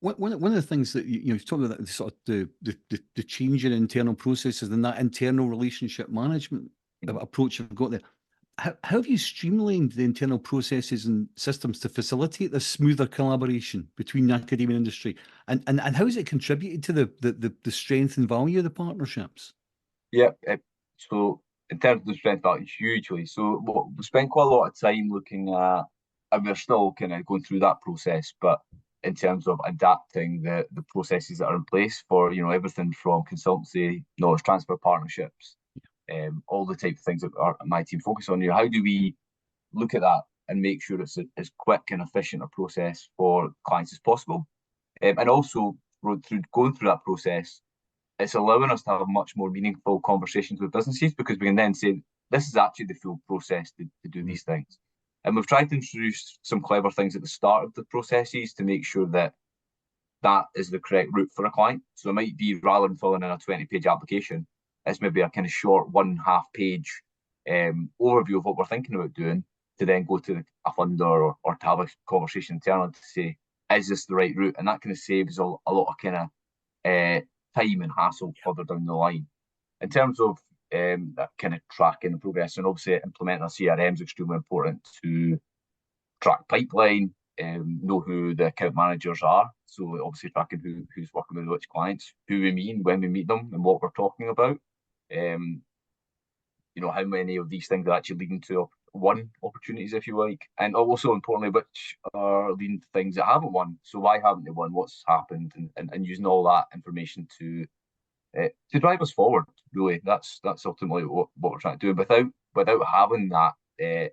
One of the things that you talk about, that sort of the change in internal processes and that internal relationship management approach you've got there. How have you streamlined the internal processes and systems to facilitate this smoother collaboration between academia and industry? And how has it contributed to the strength and value of the partnerships? Yeah, so in terms of the strength value, hugely. So we spent quite a lot of time looking at, and we're still kind of going through that process, but in terms of adapting the processes that are in place for, everything from consultancy, knowledge transfer partnerships, all the type of things that my team focus on. How do we look at that and make sure it's as quick and efficient a process for clients as possible? And also going through that process, it's allowing us to have much more meaningful conversations with businesses, because we can then say, this is actually the full process to do these things. And we've tried to introduce some clever things at the start of the processes to make sure that that is the correct route for a client. So it might be, rather than filling in a 20-page application, it's maybe a kind of short 1.5 page overview of what we're thinking about doing, to then go to a funder or to have a conversation internally to say, is this the right route? And that kind of saves a lot of kind of time and hassle further down the line. In terms of that kind of tracking and progress, and obviously implementing a CRM is extremely important to track pipeline, know who the account managers are. So obviously tracking who's working with which clients, who we meet, when we meet them, and what we're talking about. How many of these things are actually leading to won opportunities, if you like, and also importantly, which are leading to things that haven't won. So why haven't they won? What's happened? And using all that information to drive us forward. Really, that's ultimately what we're trying to do. Without having that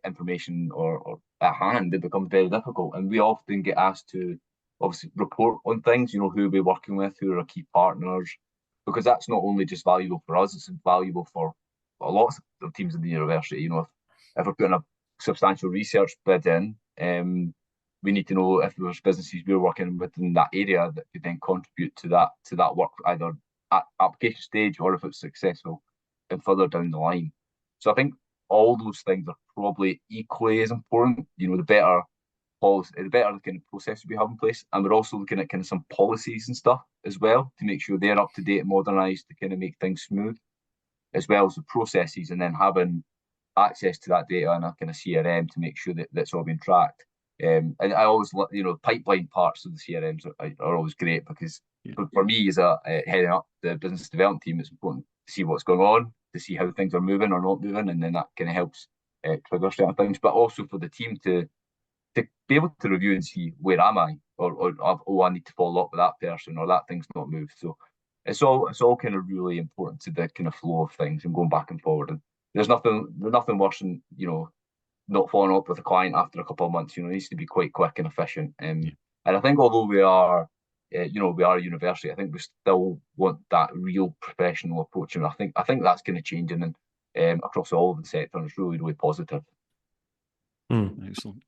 information or at hand, it becomes very difficult. And we often get asked to obviously report on things. Who we're working with, who are our key partners, because that's not only just valuable for us; it's valuable for a lot of teams in the university. If we're putting a substantial research bid in, we need to know if there's businesses we're working with in that area that could then contribute to that work, either at application stage or if it's successful and further down the line. So I think all those things are probably equally as important. The better policy, the better kind of process we have in place, and we're also looking at kind of some policies and stuff as well to make sure they're up to date and modernised to kind of make things smooth, as well as the processes, and then having access to that data and a kind of CRM to make sure that that's all being tracked. And I always, pipeline parts of the CRMs are always great, because for me as a heading up the business development team, it's important to see what's going on, to see how things are moving or not moving, and then that kind of helps trigger certain things. But also for the team to be able to review and see, where am I, or I need to follow up with that person, or that thing's not moved. So it's all kind of really important to the kind of flow of things and going back and forward. And there's nothing worse than not following up with a client after a couple of months. It needs to be quite quick and efficient. And I think although we are a university, I think we still want that real professional approach, and I think that's kind of changing and across all of the sector, and it's really, really positive. Excellent.